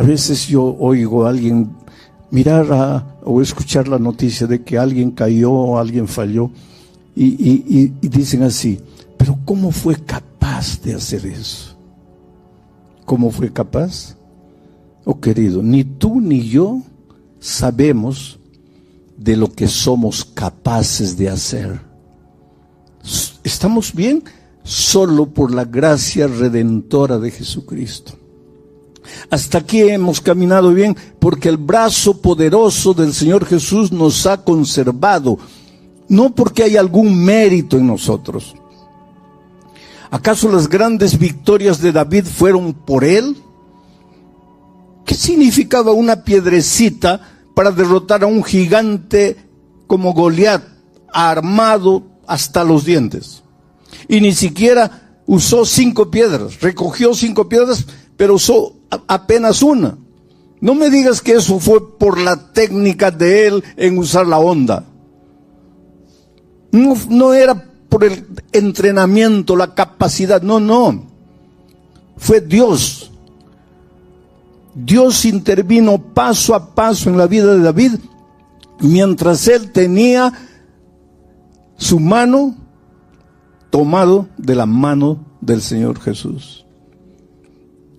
A veces yo oigo a alguien mirar o escuchar la noticia de que alguien cayó, alguien falló, y dicen así, pero ¿cómo fue capaz de hacer eso? ¿Cómo fue capaz? Oh querido, ni tú ni yo sabemos de lo que somos capaces de hacer. ¿Estamos bien? Solo por la gracia redentora de Jesucristo. Hasta aquí hemos caminado bien porque el brazo poderoso del Señor Jesús nos ha conservado, no porque hay algún mérito en nosotros. ¿Acaso las grandes victorias de David fueron por él? ¿Qué significaba una piedrecita para derrotar a un gigante como Goliat, armado hasta los dientes? Y ni siquiera usó 5 piedras, recogió 5 piedras, pero usó apenas una. No me digas que eso fue por la técnica de él en usar la honda. No era por el entrenamiento, la capacidad, no. Fue Dios. Dios intervino paso a paso en la vida de David, mientras él tenía su mano tomado de la mano del Señor Jesús.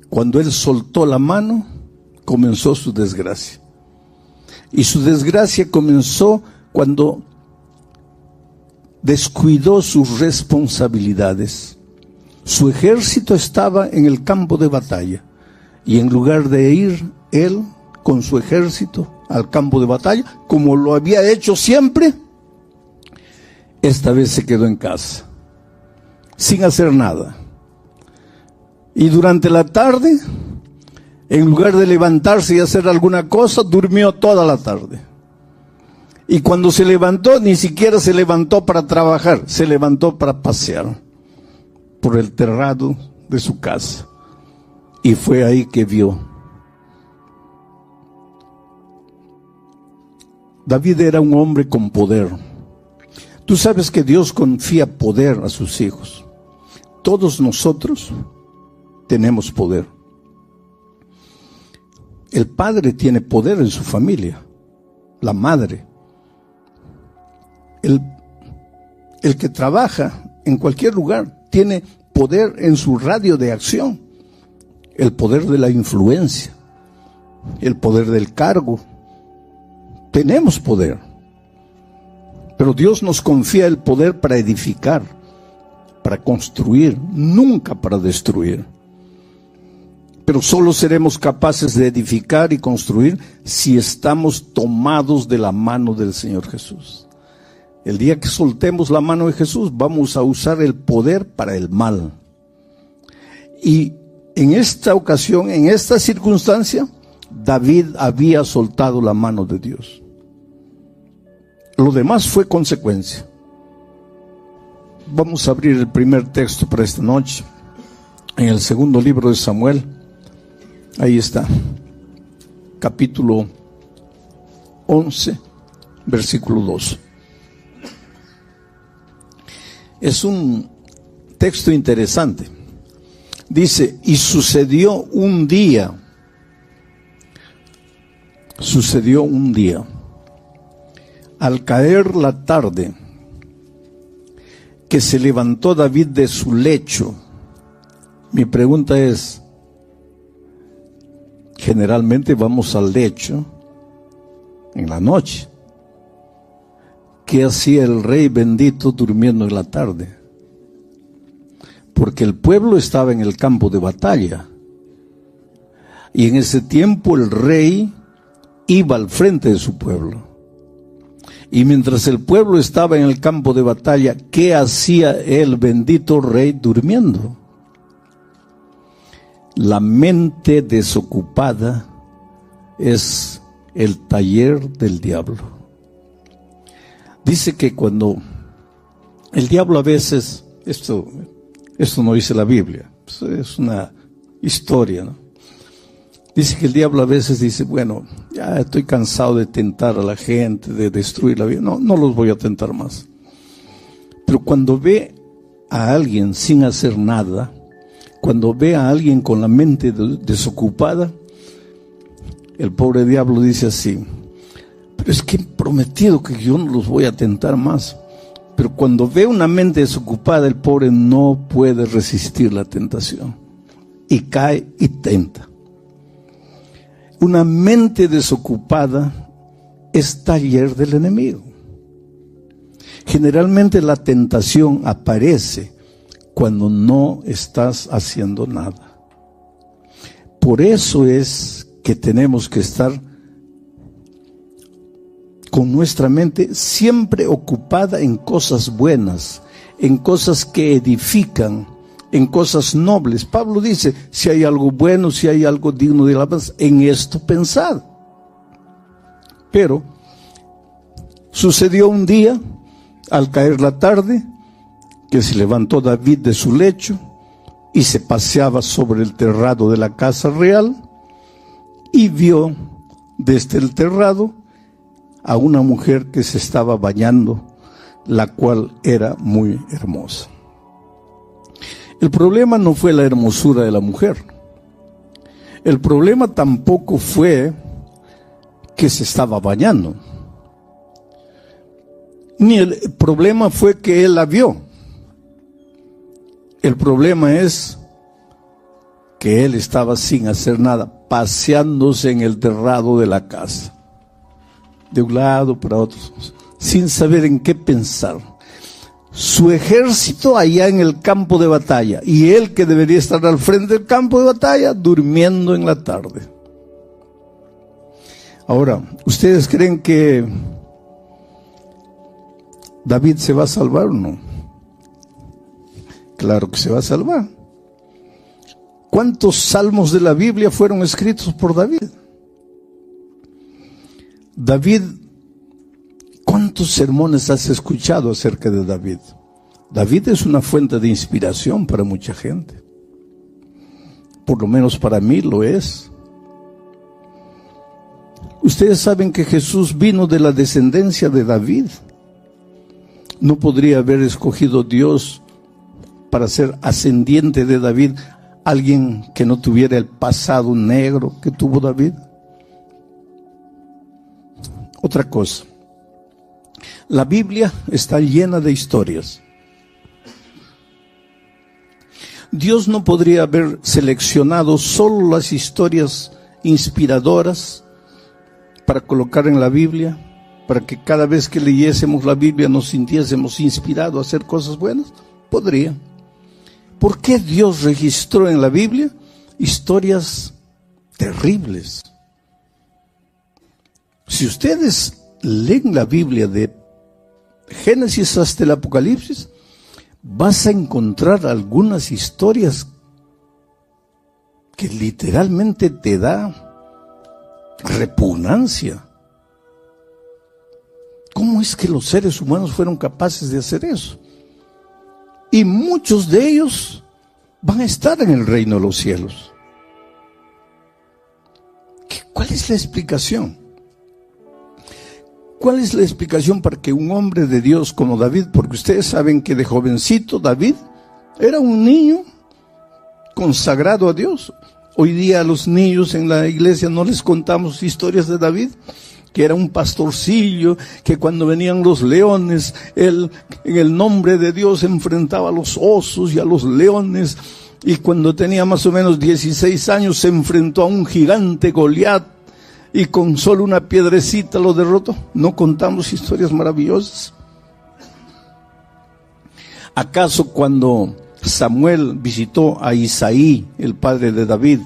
Cuando él soltó la mano, comenzó su desgracia. Y su desgracia comenzó cuando descuidó sus responsabilidades. Su ejército estaba en el campo de batalla. Y en lugar de ir él con su ejército al campo de batalla, como lo había hecho siempre, esta vez se quedó en casa, sin hacer nada. Y durante la tarde, en lugar de levantarse y hacer alguna cosa, durmió toda la tarde. Y cuando se levantó, ni siquiera se levantó para trabajar, se levantó para pasear por el terrado de su casa. Y fue ahí que vio. David era un hombre con poder. Tú sabes que Dios confía poder a sus hijos. Todos nosotros tenemos poder. El padre tiene poder en su familia, la madre. El que trabaja en cualquier lugar tiene poder en su radio de acción, el poder de la influencia, el poder del cargo. Tenemos poder, pero Dios nos confía el poder para edificar, para construir, nunca para destruir. Pero solo seremos capaces de edificar y construir si estamos tomados de la mano del Señor Jesús. El día que soltemos la mano de Jesús, vamos a usar el poder para el mal. Y en esta ocasión, en esta circunstancia, David había soltado la mano de Dios. Lo demás fue consecuencia. Vamos a abrir el primer texto para esta noche, en el segundo libro de Samuel. Ahí está, capítulo 11, versículo 2. Es un texto interesante. Dice, y sucedió un día, al caer la tarde, que se levantó David de su lecho. Mi pregunta es, generalmente vamos al lecho en la noche. ¿Qué hacía el rey bendito durmiendo en la tarde? Porque el pueblo estaba en el campo de batalla. Y en ese tiempo el rey iba al frente de su pueblo. Y mientras el pueblo estaba en el campo de batalla, ¿qué hacía el bendito rey durmiendo? La mente desocupada es el taller del diablo. Dice que cuando el diablo a veces, esto no dice la Biblia, es una historia, ¿no? Dice que el diablo a veces dice, bueno, ya estoy cansado de tentar a la gente, de destruir la vida, no los voy a tentar más. Pero cuando ve a alguien sin hacer nada, cuando ve a alguien con la mente desocupada, el pobre diablo dice así: pero es que he prometido que yo no los voy a tentar más. Pero cuando ve una mente desocupada, el pobre no puede resistir la tentación y cae y tenta. Una mente desocupada es taller del enemigo. Generalmente la tentación aparece cuando no estás haciendo nada. Por eso es que tenemos que estar con nuestra mente siempre ocupada en cosas buenas, en cosas que edifican, en cosas nobles. Pablo dice: si hay algo bueno, si hay algo digno de alabanza, en esto pensad. Pero sucedió un día, al caer la tarde, que se levantó David de su lecho y se paseaba sobre el terrado de la casa real, y vio desde el terrado a una mujer que se estaba bañando, la cual era muy hermosa. El problema no fue la hermosura de la mujer. El problema tampoco fue que se estaba bañando. Ni el problema fue que él la vio. El problema es que él estaba sin hacer nada, paseándose en el terrado de la casa, de un lado para otro, sin saber en qué pensar. Su ejército allá en el campo de batalla, y él, que debería estar al frente del campo de batalla, durmiendo en la tarde. Ahora, ¿ustedes creen que David se va a salvar o no? Claro que se va a salvar. ¿Cuántos salmos de la Biblia fueron escritos por David? David, ¿cuántos sermones has escuchado acerca de David? David es una fuente de inspiración para mucha gente. Por lo menos para mí lo es. Ustedes saben que Jesús vino de la descendencia de David. ¿No podría haber escogido Dios para ser ascendiente de David alguien que no tuviera el pasado negro que tuvo David? Otra cosa, la Biblia está llena de historias. Dios no podría haber seleccionado solo las historias inspiradoras para colocar en la Biblia, para que cada vez que leyésemos la Biblia nos sintiésemos inspirados a hacer cosas buenas. Podría. ¿Por qué Dios registró en la Biblia historias terribles? Si ustedes leen la Biblia de Génesis hasta el Apocalipsis, vas a encontrar algunas historias que literalmente te da repugnancia. ¿Cómo es que los seres humanos fueron capaces de hacer eso? Y muchos de ellos van a estar en el reino de los cielos. ¿Cuál es la explicación? ¿Cuál es la explicación para que un hombre de Dios como David, porque ustedes saben que de jovencito David era un niño consagrado a Dios? Hoy día a los niños en la iglesia no les contamos historias de David, que era un pastorcillo, que cuando venían los leones, él en el nombre de Dios enfrentaba a los osos y a los leones, y cuando tenía más o menos 16 años se enfrentó a un gigante Goliat, y con solo una piedrecita lo derrotó. ¿No contamos historias maravillosas? ¿Acaso cuando Samuel visitó a Isaí, el padre de David,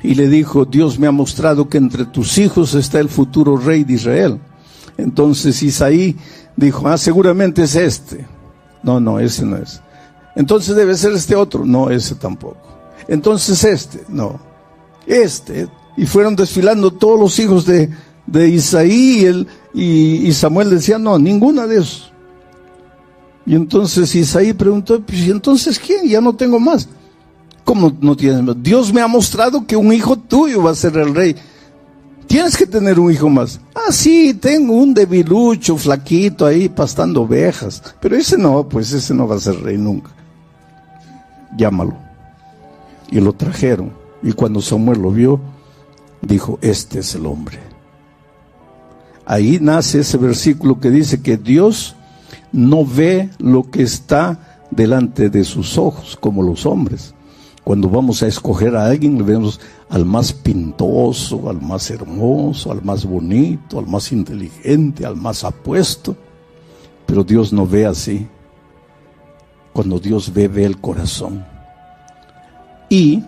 y le dijo: Dios me ha mostrado que entre tus hijos está el futuro rey de Israel? Entonces Isaí dijo: seguramente es este. No, ese no es. Entonces debe ser este otro. No, ese tampoco. Entonces este. No, este. Y fueron desfilando todos los hijos de Isaí, y Samuel decía: no, ninguna de esos. Y entonces Isaí preguntó: pues, ¿y entonces quién? Ya no tengo más. ¿Cómo no tienes más? Dios me ha mostrado que un hijo tuyo va a ser el rey. Tienes que tener un hijo más. Sí, tengo un debilucho, flaquito ahí, pastando ovejas. Pero ese no, pues ese no va a ser rey nunca. Llámalo. Y lo trajeron. Y cuando Samuel lo vio, dijo: este es el hombre. Ahí nace ese versículo que dice que Dios no ve lo que está delante de sus ojos como los hombres. Cuando vamos a escoger a alguien, le vemos al más pintoso, al más hermoso, al más bonito, al más inteligente, al más apuesto. Pero Dios no ve así. Cuando Dios ve el corazón. Y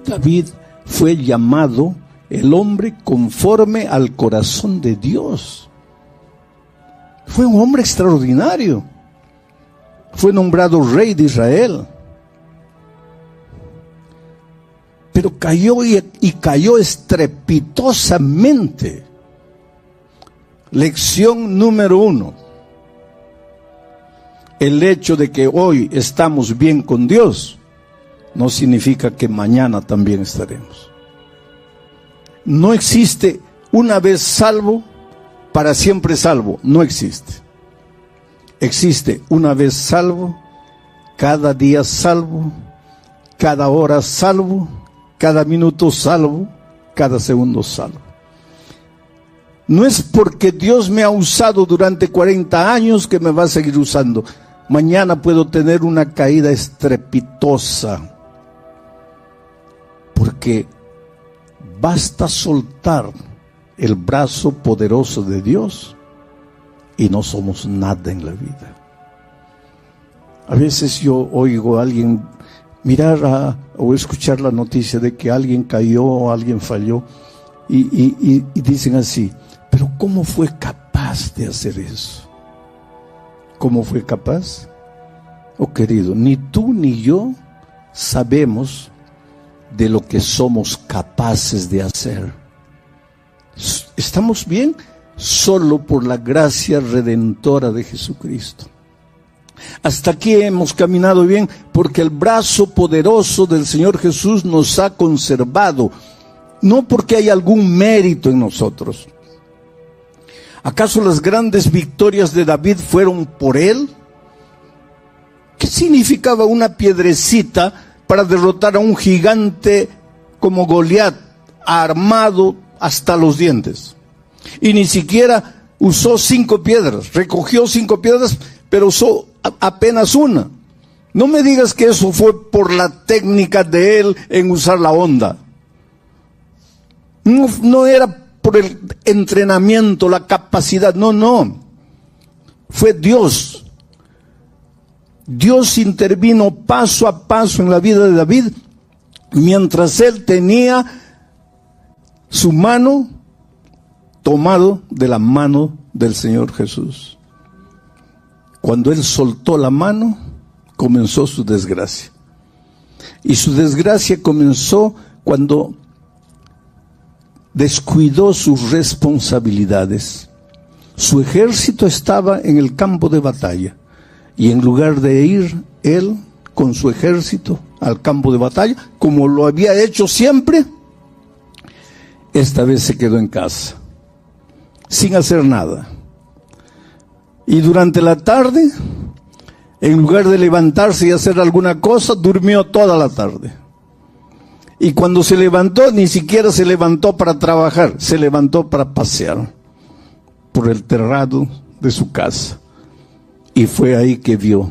David fue llamado el hombre conforme al corazón de Dios. Fue un hombre extraordinario. Fue nombrado rey de Israel. Pero cayó y cayó estrepitosamente. Lección número 1. El hecho de que hoy estamos bien con Dios no significa que mañana también estaremos. No existe una vez salvo, para siempre salvo. No existe. Existe una vez salvo, cada día salvo, cada hora salvo, cada minuto salvo, cada segundo salvo. No es porque Dios me ha usado durante 40 años que me va a seguir usando. Mañana puedo tener una caída estrepitosa. Porque basta soltar el brazo poderoso de Dios y no somos nada en la vida. A veces yo oigo a alguien mirar o escuchar la noticia de que alguien cayó o alguien falló y dicen así: pero ¿cómo fue capaz de hacer eso? ¿Cómo fue capaz? Oh querido, ni tú ni yo sabemos de lo que somos capaces de hacer. Estamos bien solo por la gracia redentora de Jesucristo. Hasta aquí hemos caminado bien porque el brazo poderoso del Señor Jesús nos ha conservado, no porque hay algún mérito en nosotros. ¿Acaso las grandes victorias de David fueron por él? ¿Qué significaba una piedrecita para derrotar a un gigante como Goliat, armado hasta los dientes? Y ni siquiera usó 5 piedras, recogió 5 piedras, pero usó apenas una. No me digas que eso fue por la técnica de él en usar la honda. No era por el entrenamiento, la capacidad, no. Fue Dios. Dios intervino paso a paso en la vida de David, mientras él tenía su mano tomado de la mano del Señor Jesús. Cuando él soltó la mano, comenzó su desgracia. Y su desgracia comenzó cuando descuidó sus responsabilidades. Su ejército estaba en el campo de batalla. Y en lugar de ir él con su ejército al campo de batalla, como lo había hecho siempre, esta vez se quedó en casa, sin hacer nada. Y durante la tarde, en lugar de levantarse y hacer alguna cosa, durmió toda la tarde. Y cuando se levantó, ni siquiera se levantó para trabajar, se levantó para pasear por el terrado de su casa. Y fue ahí que vio.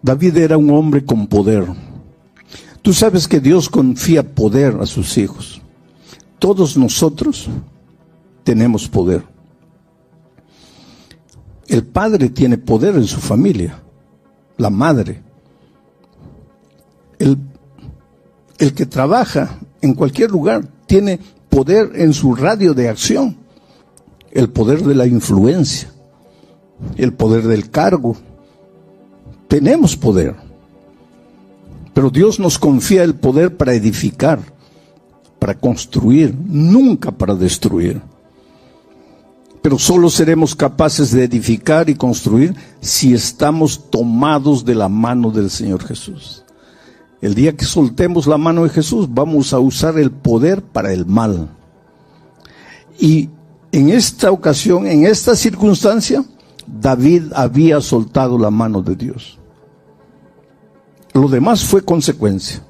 David era un hombre con poder. Tú sabes que Dios confía poder a sus hijos. Todos nosotros tenemos poder. El padre tiene poder en su familia, la madre. El que trabaja en cualquier lugar tiene poder en su radio de acción. El poder de la influencia, el poder del cargo. Tenemos poder. Pero Dios nos confía el poder para edificar, para construir, nunca para destruir. Pero solo seremos capaces de edificar y construir si estamos tomados de la mano del Señor Jesús. El día que soltemos la mano de Jesús, vamos a usar el poder para el mal. Y en esta ocasión, en esta circunstancia, David había soltado la mano de Dios. Lo demás fue consecuencia.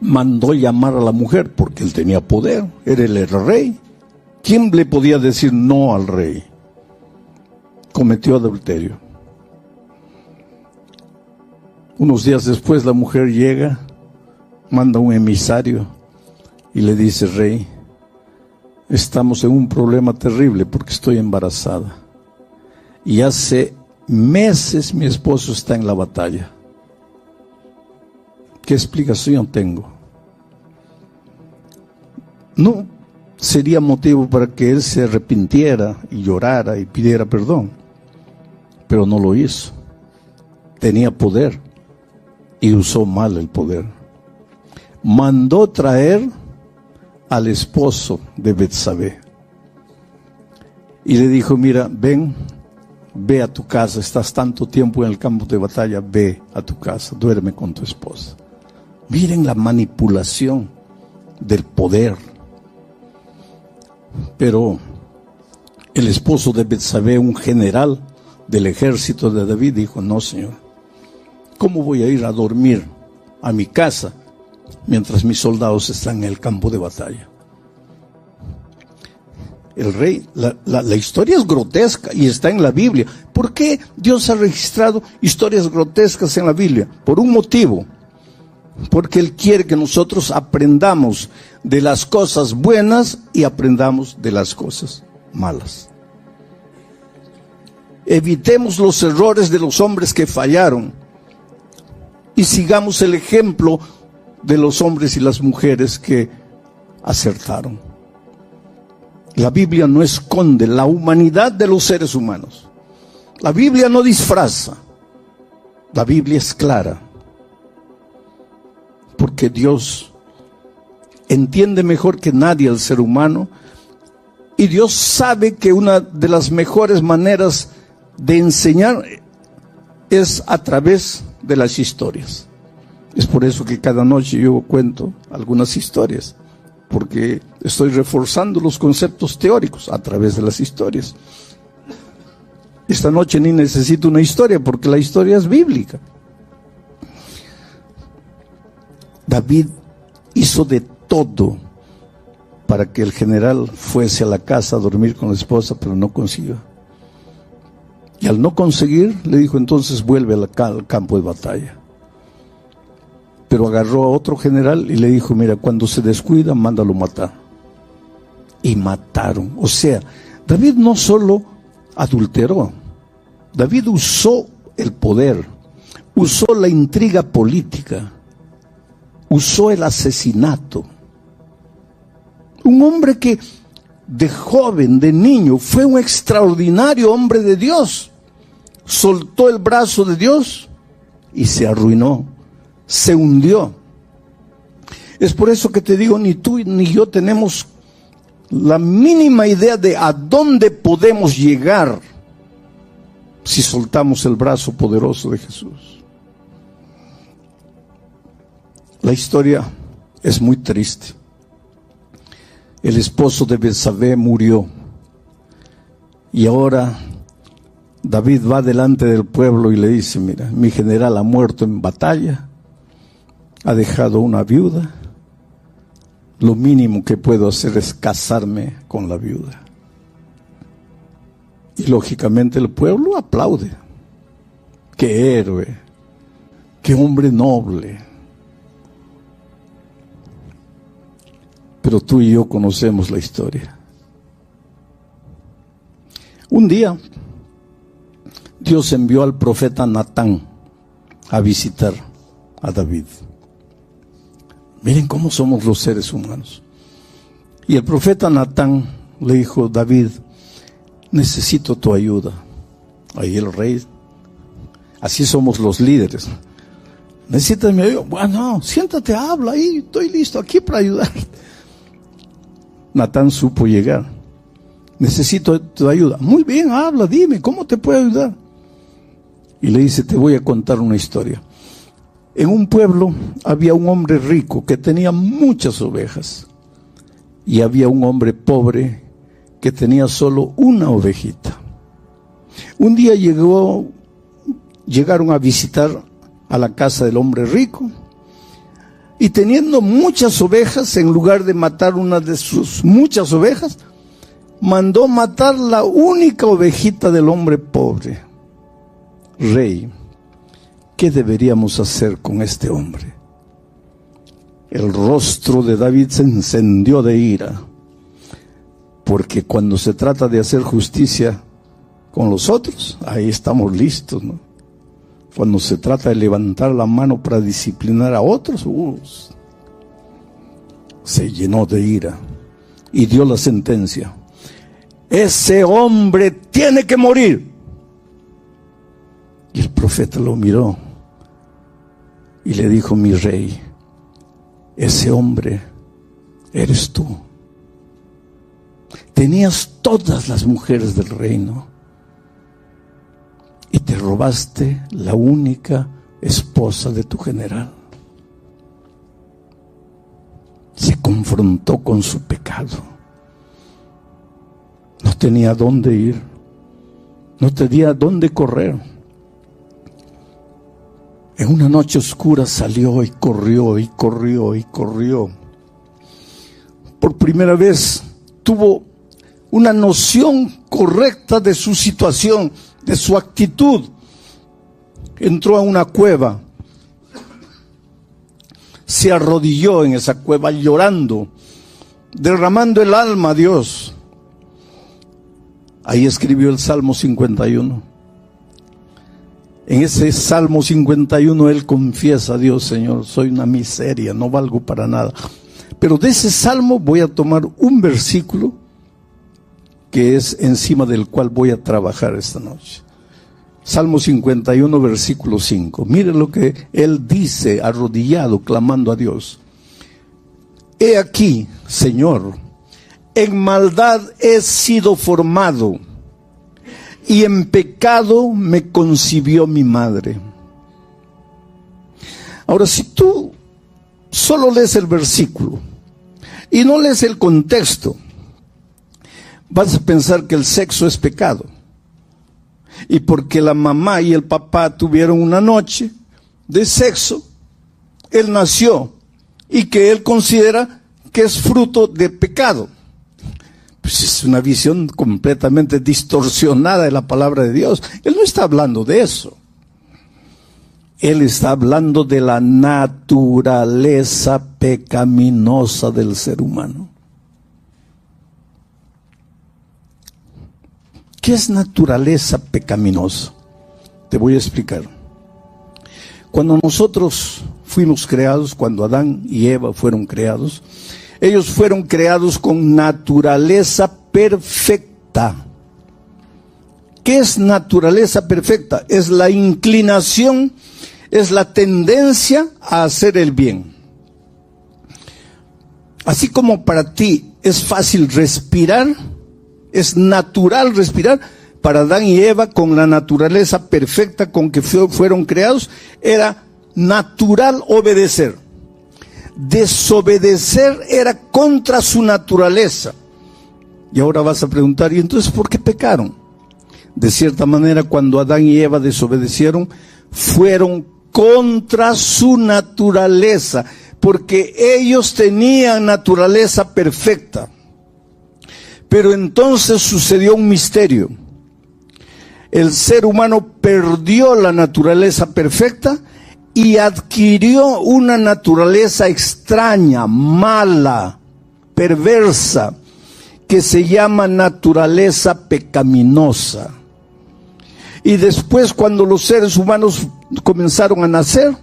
Mandó llamar a la mujer porque él tenía poder, era el rey. ¿Quién le podía decir no al rey? Cometió adulterio. Unos días después la mujer llega, manda un emisario y le dice: rey, estamos en un problema terrible porque estoy embarazada. Y hace meses mi esposo está en la batalla. ¿Qué explicación tengo? No sería motivo para que él se arrepintiera y llorara y pidiera perdón, pero no lo hizo. Tenía poder y usó mal el poder. Mandó traer al esposo de Betsabé y le dijo: mira, ven, ve a tu casa, estás tanto tiempo en el campo de batalla, ve a tu casa, duerme con tu esposa. Miren la manipulación del poder. Pero el esposo de Betsabé, un general del ejército de David, dijo: no, señor, ¿cómo voy a ir a dormir a mi casa mientras mis soldados están en el campo de batalla? El rey, la historia es grotesca y está en la Biblia. ¿Por qué Dios ha registrado historias grotescas en la Biblia? Por un motivo. Porque Él quiere que nosotros aprendamos de las cosas buenas y aprendamos de las cosas malas. Evitemos los errores de los hombres que fallaron y sigamos el ejemplo de los hombres y las mujeres que acertaron. La Biblia no esconde la humanidad de los seres humanos. La Biblia no disfraza. La Biblia es clara. Porque Dios entiende mejor que nadie al ser humano, y Dios sabe que una de las mejores maneras de enseñar es a través de las historias. Es por eso que cada noche yo cuento algunas historias, porque estoy reforzando los conceptos teóricos a través de las historias. Esta noche ni necesito una historia, porque la historia es bíblica. David hizo de todo para que el general fuese a la casa a dormir con la esposa, pero no consiguió. Y al no conseguir, le dijo: entonces vuelve al campo de batalla. Pero agarró a otro general y le dijo: mira, cuando se descuida, mándalo matar. Y mataron. O sea, David no solo adulteró, David usó el poder, usó la intriga política, usó el asesinato. Un hombre que de joven, de niño, fue un extraordinario hombre de Dios. Soltó el brazo de Dios y se arruinó, se hundió. Es por eso que te digo, ni tú ni yo tenemos la mínima idea de a dónde podemos llegar si soltamos el brazo poderoso de Jesús. La historia es muy triste. El esposo de Betsabé murió y ahora David va delante del pueblo y le dice: mira, mi general ha muerto en batalla, ha dejado una viuda, lo mínimo que puedo hacer es casarme con la viuda. Y lógicamente el pueblo aplaude. ¡Qué héroe! ¡Qué hombre noble! Pero tú y yo conocemos la historia. Un día, Dios envió al profeta Natán a visitar a David. Miren cómo somos los seres humanos. Y el profeta Natán le dijo: David, necesito tu ayuda. Ahí el rey, así somos los líderes. Necesitas mi ayuda. Bueno, siéntate, habla ahí, estoy listo aquí para ayudarte. Natán supo llegar. Necesito tu ayuda. Muy bien, habla, dime, ¿cómo te puedo ayudar? Y le dice: te voy a contar una historia. En un pueblo había un hombre rico que tenía muchas ovejas. Y había un hombre pobre que tenía solo una ovejita. Un día llegó llegaron a visitar a la casa del hombre rico, y teniendo muchas ovejas, en lugar de matar una de sus muchas ovejas, mandó matar la única ovejita del hombre pobre. Rey, ¿qué deberíamos hacer con este hombre? El rostro de David se encendió de ira, porque cuando se trata de hacer justicia con los otros, ahí estamos listos, ¿no? Cuando se trata de levantar la mano para disciplinar a otros, se llenó de ira y dio la sentencia: ese hombre tiene que morir. Y el profeta lo miró y le dijo: mi rey, ese hombre eres tú. Tenías todas las mujeres del reino y te robaste la única esposa de tu general. Se confrontó con su pecado. No tenía dónde ir, no tenía dónde correr. En una noche oscura salió y corrió y corrió y corrió. Por primera vez tuvo una noción correcta de su situación, de su actitud. Entró a una cueva, se arrodilló en esa cueva llorando, derramando el alma a Dios. Ahí escribió el Salmo 51. En ese Salmo 51 él confiesa a Dios: Señor, soy una miseria, no valgo para nada. Pero de ese Salmo voy a tomar un versículo que es encima del cual voy a trabajar esta noche. Salmo 51, versículo 5. Mire lo que él dice, arrodillado, clamando a Dios: he aquí, Señor, en maldad he sido formado, y en pecado me concibió mi madre. Ahora, si tú solo lees el versículo y no lees el contexto, vas a pensar que el sexo es pecado. Y porque la mamá y el papá tuvieron una noche de sexo, él nació, y que él considera que es fruto de pecado. Pues es una visión completamente distorsionada de la palabra de Dios. Él no está hablando de eso. Él está hablando de la naturaleza pecaminosa del ser humano. ¿Qué es naturaleza pecaminosa? Te voy a explicar. Cuando nosotros fuimos creados, cuando Adán y Eva fueron creados, ellos fueron creados con naturaleza perfecta. ¿Qué es naturaleza perfecta? Es la inclinación, es la tendencia a hacer el bien. Así como para ti es fácil respirar, es natural respirar, para Adán y Eva, con la naturaleza perfecta con que fueron creados, era natural obedecer. Desobedecer era contra su naturaleza. Y ahora vas a preguntar: ¿y entonces por qué pecaron? De cierta manera, cuando Adán y Eva desobedecieron, fueron contra su naturaleza, porque ellos tenían naturaleza perfecta. Pero entonces sucedió un misterio. El ser humano perdió la naturaleza perfecta y adquirió una naturaleza extraña, mala, perversa, que se llama naturaleza pecaminosa. Y después, cuando los seres humanos comenzaron a nacer,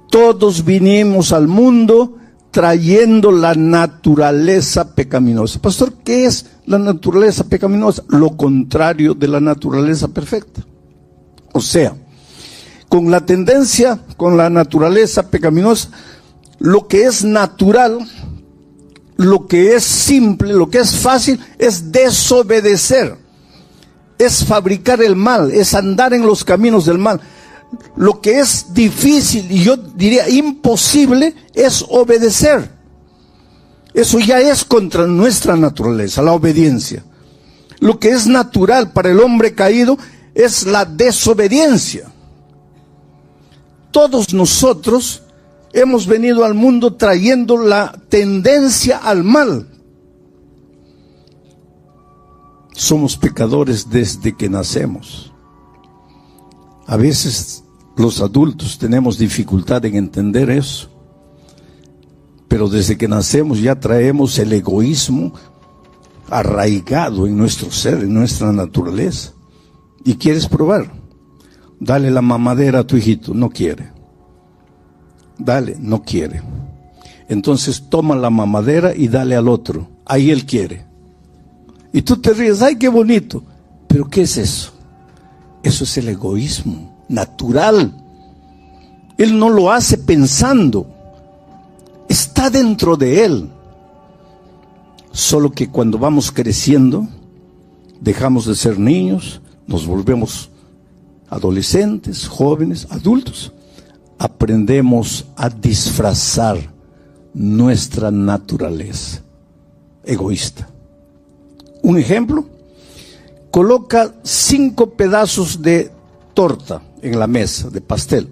todos vinimos al mundo trayendo la naturaleza pecaminosa. Pastor, ¿qué es la naturaleza pecaminosa? Lo contrario de la naturaleza perfecta. O sea, con la tendencia, con la naturaleza pecaminosa, lo que es natural, lo que es simple, lo que es fácil, es desobedecer, es fabricar el mal, es andar en los caminos del mal. Lo que es difícil, y yo diría imposible, es obedecer. Eso ya es contra nuestra naturaleza, la obediencia. Lo que es natural para el hombre caído es la desobediencia. todos nosotros hemos venido al mundo trayendo la tendencia al mal. Somos pecadores desde que nacemos. A veces los adultos tenemos dificultad en entender eso, pero desde que nacemos ya traemos el egoísmo arraigado en nuestro ser, en nuestra naturaleza. ¿Y quieres probar? Dale la mamadera a tu hijito, no quiere. Dale, no quiere. Entonces toma la mamadera y dale al otro, ahí él quiere. Y tú te ríes, ay, qué bonito. ¿Pero qué es eso? Eso es el egoísmo natural. Él no lo hace pensando. Está dentro de él. Solo que cuando vamos creciendo, dejamos de ser niños, nos volvemos adolescentes, jóvenes, adultos. Aprendemos a disfrazar nuestra naturaleza egoísta. Un ejemplo, coloca 5 pedazos de torta en la mesa, de pastel,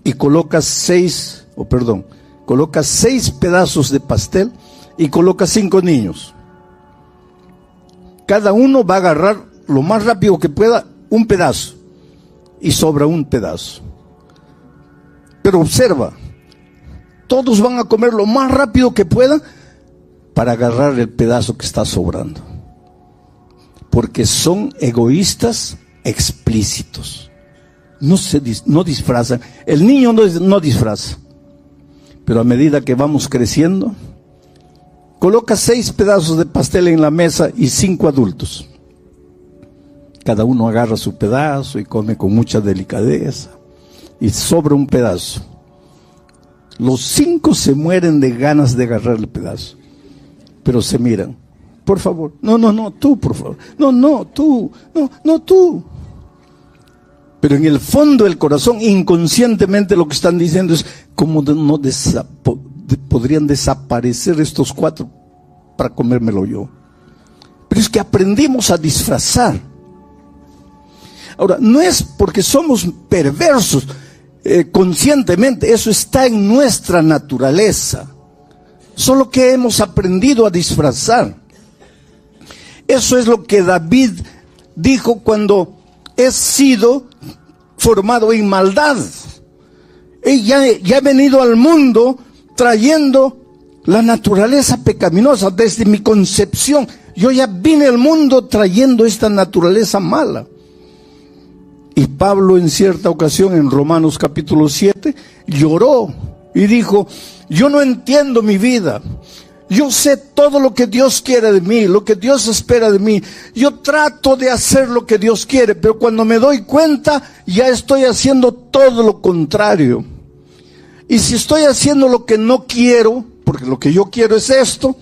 y coloca 6 pedazos de pastel y coloca 5 niños. Cada uno va a agarrar lo más rápido que pueda un pedazo y sobra un pedazo. Pero observa, todos van a comer lo más rápido que puedan para agarrar el pedazo que está sobrando, porque son egoístas explícitos. No disfrazan. El niño no disfraza, pero a medida que vamos creciendo, coloca 6 pedazos de pastel en la mesa y 5 adultos. Cada uno agarra su pedazo y come con mucha delicadeza y sobra un pedazo. Los 5 se mueren de ganas de agarrar el pedazo, pero se miran. Por favor, no, tú, por favor. No, tú, no, tú. Pero en el fondo del corazón, inconscientemente lo que están diciendo es, ¿cómo podrían desaparecer estos 4 para comérmelo yo? Pero es que aprendimos a disfrazar. Ahora, no es porque somos perversos conscientemente, eso está en nuestra naturaleza. Solo que hemos aprendido a disfrazar. Eso es lo que David dijo cuando he sido formado en maldad. Ya he venido al mundo trayendo la naturaleza pecaminosa desde mi concepción. Yo ya vine al mundo trayendo esta naturaleza mala. Y Pablo en cierta ocasión en Romanos capítulo 7 lloró y dijo, yo no entiendo mi vida. Yo sé todo lo que Dios quiere de mí, lo que Dios espera de mí. Yo trato de hacer lo que Dios quiere, pero cuando me doy cuenta, ya estoy haciendo todo lo contrario. Y si estoy haciendo lo que no quiero, porque lo que yo quiero es esto,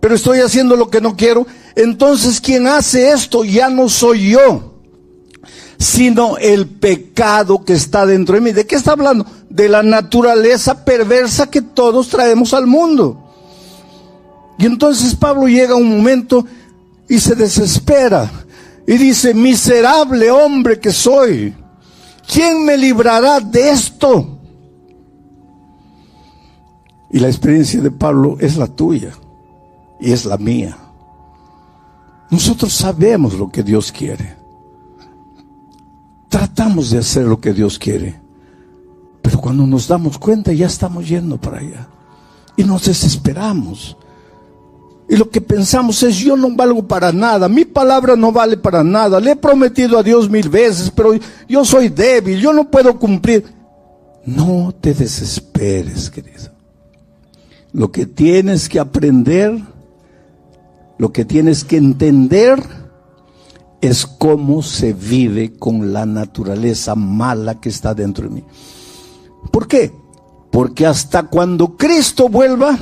pero estoy haciendo lo que no quiero, entonces quien hace esto ya no soy yo, sino el pecado que está dentro de mí. ¿De qué está hablando? De la naturaleza perversa que todos traemos al mundo. Y entonces Pablo llega a un momento y se desespera y dice, miserable hombre que soy, ¿quién me librará de esto? Y la experiencia de Pablo es la tuya y es la mía. Nosotros sabemos lo que Dios quiere. Tratamos de hacer lo que Dios quiere, pero cuando nos damos cuenta ya estamos yendo para allá y nos desesperamos. Y lo que pensamos es, yo no valgo para nada, mi palabra no vale para nada, le he prometido a Dios 1000 veces, pero yo soy débil, yo no puedo cumplir. No te desesperes, querido. Lo que tienes que aprender, lo que tienes que entender, es cómo se vive con la naturaleza mala que está dentro de mí. ¿Por qué? Porque hasta cuando Cristo vuelva,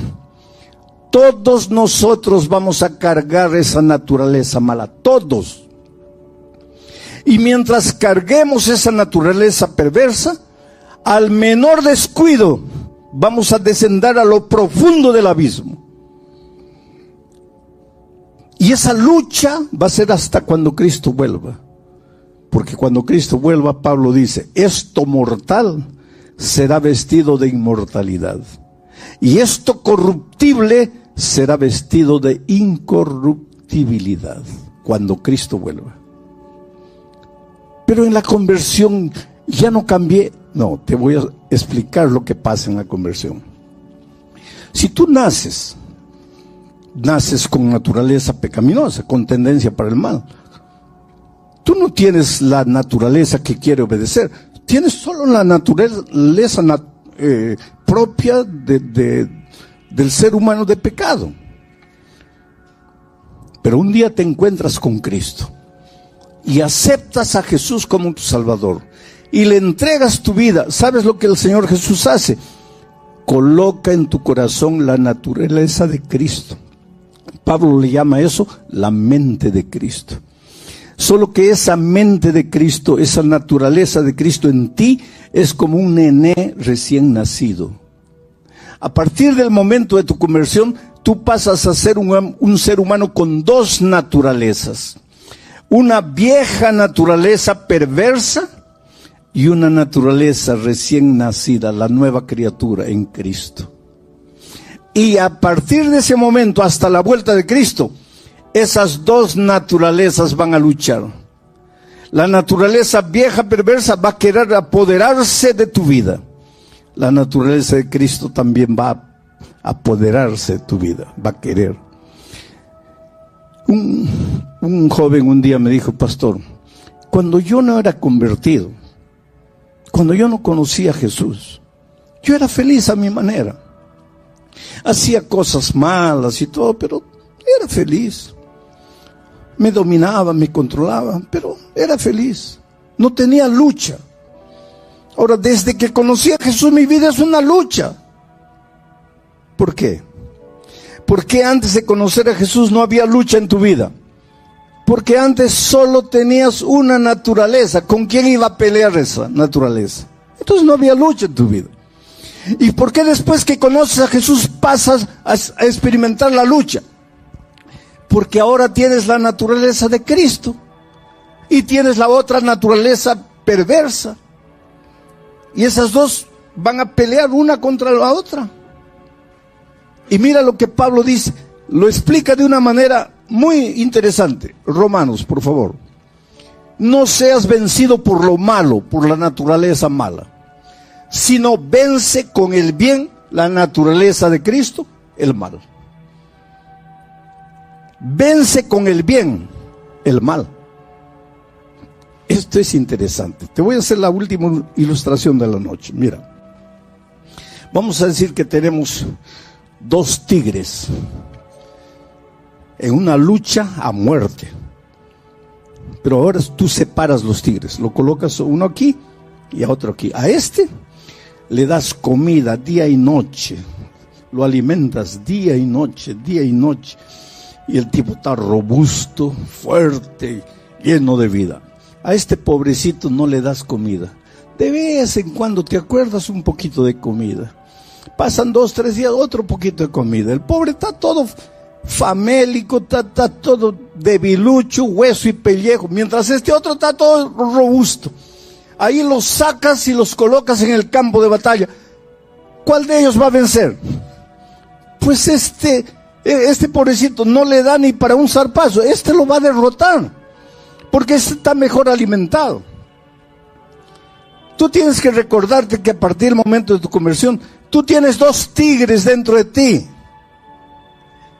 todos nosotros vamos a cargar esa naturaleza mala, todos. Y mientras carguemos esa naturaleza perversa, al menor descuido, vamos a descender a lo profundo del abismo. Y esa lucha va a ser hasta cuando Cristo vuelva. Porque cuando Cristo vuelva, Pablo dice, esto mortal será vestido de inmortalidad, y esto corruptible será vestido de incorruptibilidad, cuando Cristo vuelva. Pero en la conversión ya no cambié. No, te voy a explicar lo que pasa en la conversión. Si tú naces con naturaleza pecaminosa, con tendencia para el mal. Tú no tienes la naturaleza que quiere obedecer, tienes solo la naturaleza propia del ser humano de pecado. Pero un día te encuentras con Cristo y aceptas a Jesús como tu Salvador y le entregas tu vida. ¿Sabes lo que el Señor Jesús hace? Coloca en tu corazón la naturaleza de Cristo. Pablo le llama eso la mente de Cristo. Solo que esa mente de Cristo, esa naturaleza de Cristo en ti, es como un nené recién nacido. A partir del momento de tu conversión, tú pasas a ser un ser humano con dos naturalezas. Una vieja naturaleza perversa y una naturaleza recién nacida, la nueva criatura en Cristo. Y a partir de ese momento hasta la vuelta de Cristo, esas dos naturalezas van a luchar. La naturaleza vieja perversa va a querer apoderarse de tu vida. La naturaleza de Cristo también va a apoderarse de tu vida, va a querer. Un joven un día me dijo, pastor, cuando yo no era convertido, cuando yo no conocía a Jesús, yo era feliz a mi manera. Hacía cosas malas y todo, pero era feliz. Me dominaba, me controlaba, pero era feliz. No tenía lucha. Ahora, desde que conocí a Jesús, mi vida es una lucha. ¿Por qué? Porque antes de conocer a Jesús no había lucha en tu vida. Porque antes solo tenías una naturaleza. ¿Con quién iba a pelear esa naturaleza? Entonces no había lucha en tu vida. ¿Y por qué después que conoces a Jesús pasas a experimentar la lucha? Porque ahora tienes la naturaleza de Cristo y tienes la otra naturaleza perversa. Y esas dos van a pelear una contra la otra. Y mira lo que Pablo dice, lo explica de una manera muy interesante. Romanos, por favor. No seas vencido por lo malo, por la naturaleza mala, sino vence con el bien, la naturaleza de Cristo, el mal. Vence con el bien el mal. Esto es interesante. Te voy a hacer la última ilustración de la noche. Mira, vamos a decir que tenemos dos tigres en una lucha a muerte. Pero ahora tú separas los tigres, lo colocas uno aquí y a otro aquí. A este le das comida día y noche, lo alimentas día y noche, y el tipo está robusto, fuerte, lleno de vida. A este pobrecito no le das comida. De vez en cuando te acuerdas un poquito de comida. Pasan 2, 3 días, otro poquito de comida. El pobre está todo famélico, está todo debilucho, hueso y pellejo, mientras este otro está todo robusto. Ahí los sacas y los colocas en el campo de batalla. ¿Cuál de ellos va a vencer? Pues este pobrecito no le da ni para un zarpazo. Este lo va a derrotar, porque este está mejor alimentado. Tú tienes que recordarte que a partir del momento de tu conversión, tú tienes dos tigres dentro de ti.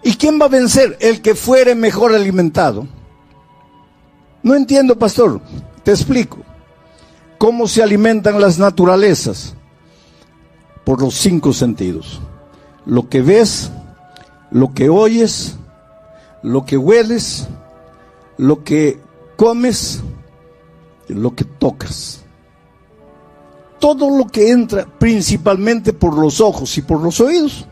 ¿Y quién va a vencer? El que fuere mejor alimentado. No entiendo, pastor. Te explico. ¿Cómo se alimentan las naturalezas? Por los 5 sentidos. Lo que ves, lo que oyes, lo que hueles, lo que comes, lo que tocas. Todo lo que entra principalmente por los ojos y por los oídos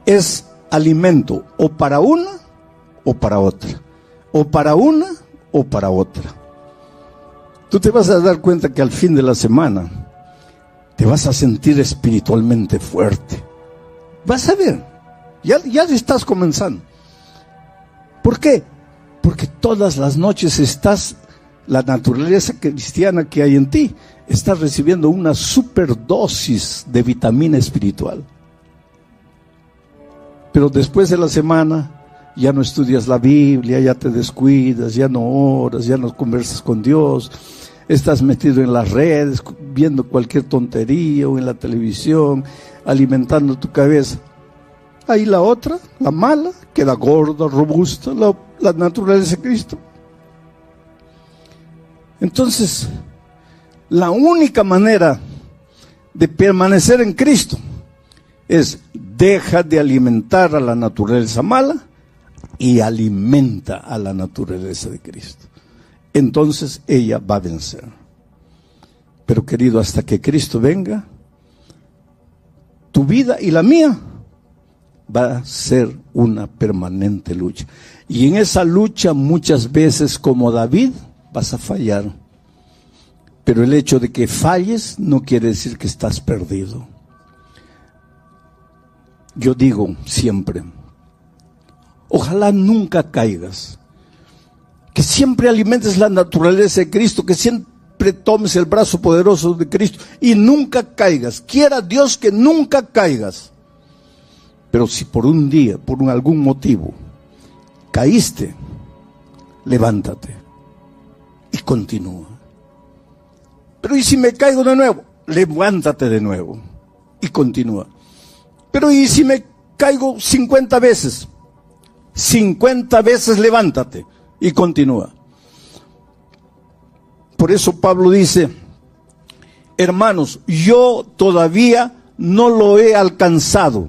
es alimento o para una o para otra, o para una o para otra. Tú te vas a dar cuenta que al fin de la semana te vas a sentir espiritualmente fuerte. Vas a ver, ya estás comenzando. ¿Por qué? Porque todas las noches estás la naturaleza cristiana que hay en ti está recibiendo una superdosis de vitamina espiritual. Pero después de la semana ya no estudias la Biblia, ya te descuidas, ya no oras, ya no conversas con Dios, estás metido en las redes, viendo cualquier tontería o en la televisión, alimentando tu cabeza. Ahí la otra, la mala, queda gorda, robusta, la naturaleza de Cristo. Entonces, la única manera de permanecer en Cristo es: deja de alimentar a la naturaleza mala y alimenta a la naturaleza de Cristo. Entonces ella va a vencer. Pero querido, hasta que Cristo venga, tu vida y la mía va a ser una permanente lucha. Y en esa lucha muchas veces, como David, vas a fallar. Pero el hecho de que falles no quiere decir que estás perdido. Yo digo siempre, ojalá nunca caigas, que siempre alimentes la naturaleza de Cristo, que siempre tomes el brazo poderoso de Cristo y nunca caigas. Quiera Dios que nunca caigas. Pero si por un día, por algún motivo, caíste, levántate y continúa. Pero ¿y si me caigo de nuevo? Levántate de nuevo y continúa. Pero ¿y si me caigo 50 veces? 50 veces levántate y continúa. Por eso Pablo dice: hermanos, yo todavía no lo he alcanzado,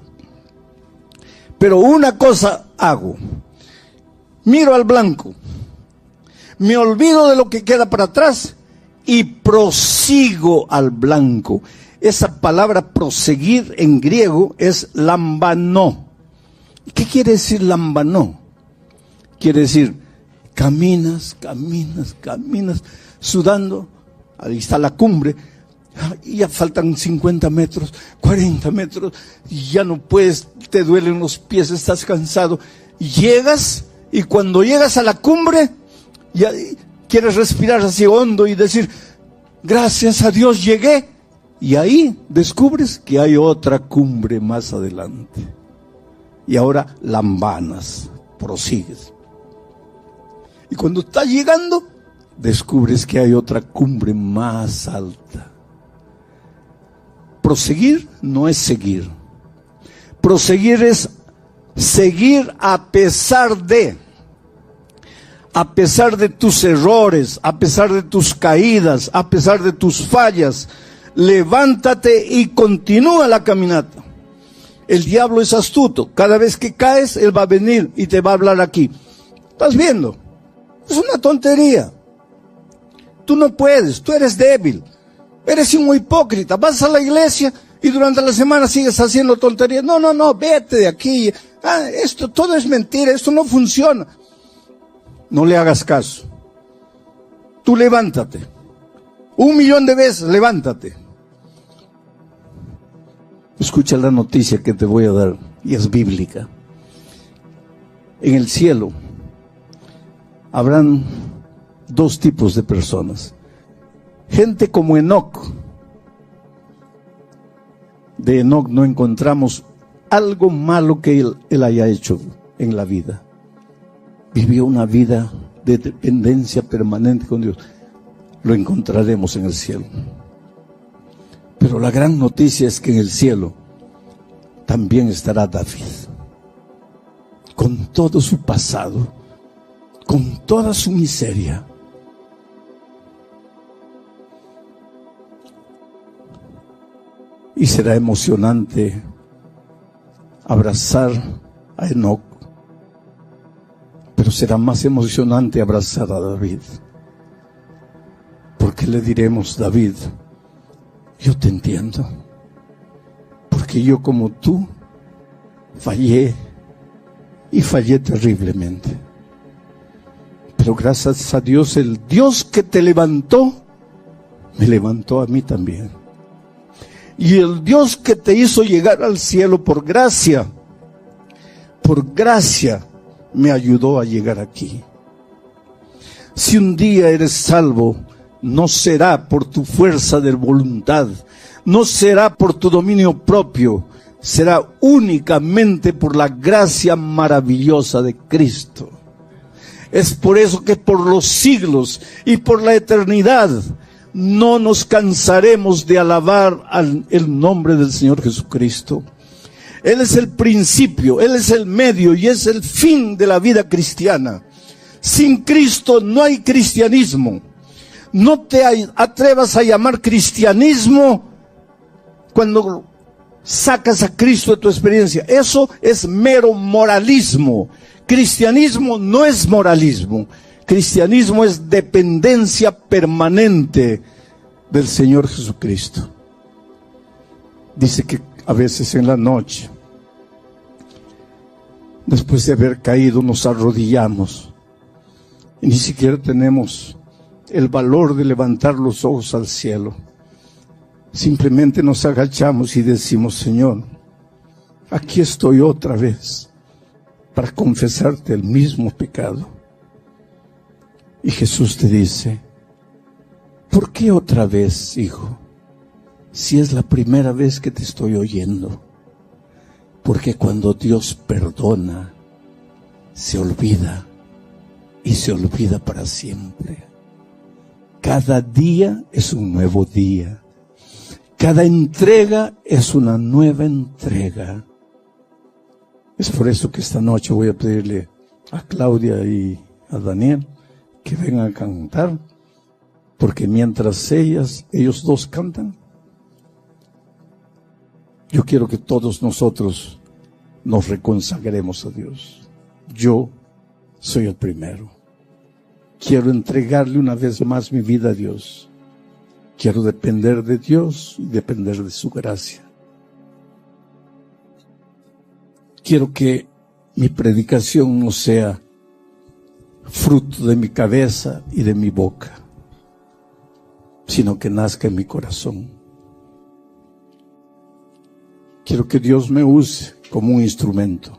pero una cosa hago: miro al blanco, me olvido de lo que queda para atrás y prosigo al blanco. Esa palabra proseguir en griego es lambano. ¿Qué quiere decir lambano? Quiere decir, caminas, sudando, ahí está la cumbre, y ya faltan 50 metros, 40 metros, y ya no puedes, te duelen los pies, estás cansado. Llegas, y cuando llegas a la cumbre, ya quieres respirar así hondo y decir: gracias a Dios llegué. Y ahí descubres que hay otra cumbre más adelante. Y ahora lambanas, prosigues. Y cuando estás llegando, descubres que hay otra cumbre más alta. Proseguir no es seguir. Proseguir es seguir a pesar de tus errores, a pesar de tus caídas, a pesar de tus fallas. Levántate y continúa la caminata. El diablo es astuto. Cada vez que caes, él va a venir y te va a hablar aquí. ¿Estás viendo? Es una tontería. Tú no puedes, tú eres débil. Eres un hipócrita. Vas a la iglesia y durante la semana sigues haciendo tonterías. No, vete de aquí. Esto todo es mentira, esto no funciona. No le hagas caso. Tú levántate. 1,000,000 de veces, levántate. Escucha la noticia que te voy a dar, y es bíblica. En el cielo habrán 2 tipos de personas. Gente como Enoc. De Enoc no encontramos algo malo que él haya hecho en la vida. Vivió una vida de dependencia permanente con Dios. Lo encontraremos en el cielo. Pero la gran noticia es que en el cielo también estará David, con todo su pasado, con toda su miseria. Y será emocionante abrazar a Enoc, pero será más emocionante abrazar a David, porque le diremos: David, yo te entiendo, porque yo como tú fallé y fallé terriblemente. Pero gracias a Dios, el Dios que te levantó, me levantó a mí también. Y el Dios que te hizo llegar al cielo por gracia, me ayudó a llegar aquí. Si un día eres salvo, no será por tu fuerza de voluntad, no será por tu dominio propio, será únicamente por la gracia maravillosa de Cristo. Es por eso que por los siglos y por la eternidad no nos cansaremos de alabar el nombre del Señor Jesucristo. Él es el principio, Él es el medio y es el fin de la vida cristiana. Sin Cristo no hay cristianismo. No te atrevas a llamar cristianismo cuando sacas a Cristo de tu experiencia. Eso es mero moralismo. Cristianismo no es moralismo. Cristianismo es dependencia permanente del Señor Jesucristo. Dice que a veces en la noche, después de haber caído, nos arrodillamos y ni siquiera tenemos el valor de levantar los ojos al cielo. Simplemente nos agachamos y decimos: Señor, aquí estoy otra vez para confesarte el mismo pecado. Y Jesús te dice: ¿por qué otra vez, hijo? Si es la primera vez que te estoy oyendo. Porque cuando Dios perdona, se olvida, y se olvida para siempre. Cada día es un nuevo día. Cada entrega es una nueva entrega. Es por eso que esta noche voy a pedirle a Claudia y a Daniel que vengan a cantar, porque mientras ellos dos cantan, yo quiero que todos nosotros nos reconsagremos a Dios. Yo soy el primero. Quiero entregarle una vez más mi vida a Dios. Quiero depender de Dios y depender de su gracia. Quiero que mi predicación no sea fruto de mi cabeza y de mi boca, sino que nazca en mi corazón. Quiero que Dios me use como un instrumento,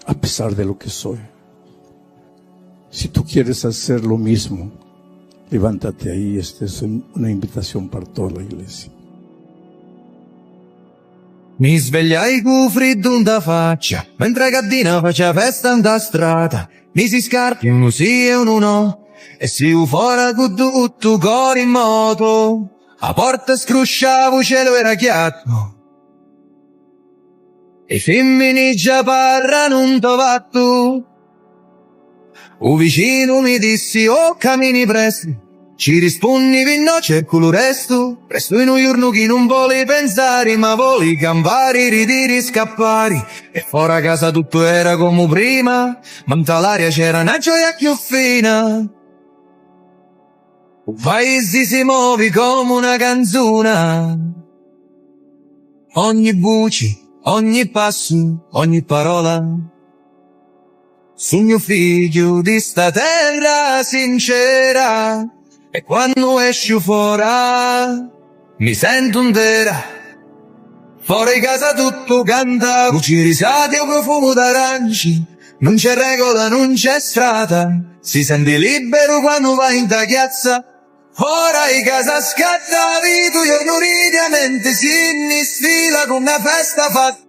a pesar de lo que soy. Si tú quieres hacer lo mismo, levántate ahí. Esta es una invitación para toda la iglesia. Mi svegliai cu freddo da faccia, mentre Gaddina faceva festa in da strada. Mi si scarpi uno sì e uno no, e si fuori con tutto cori in moto. A porta scrusciavo, cielo era chiaro. E femmini già parlano un tovatto. Un vicino mi dissi: oh, cammini presto. Ci rispondi per no c'è quello resto. Presto in un giorno che non vuole pensare, ma vuole campare, ridere, scappare. E fuori casa tutto era come prima, ma in l'aria c'era una gioia più fina. Un paese si muove come una canzone. Ogni voce, ogni passo, ogni parola. Su mio figlio di sta terra sincera. E quando esci fuori mi sento intera. Fuori casa tutto canta, luci risate o profumo d'aranci. Non c'è regola, non c'è strada, si sente libero quando vai in ta piazza. Ora in casa scatta, tu giorno ridamente si sfila con una festa fatta.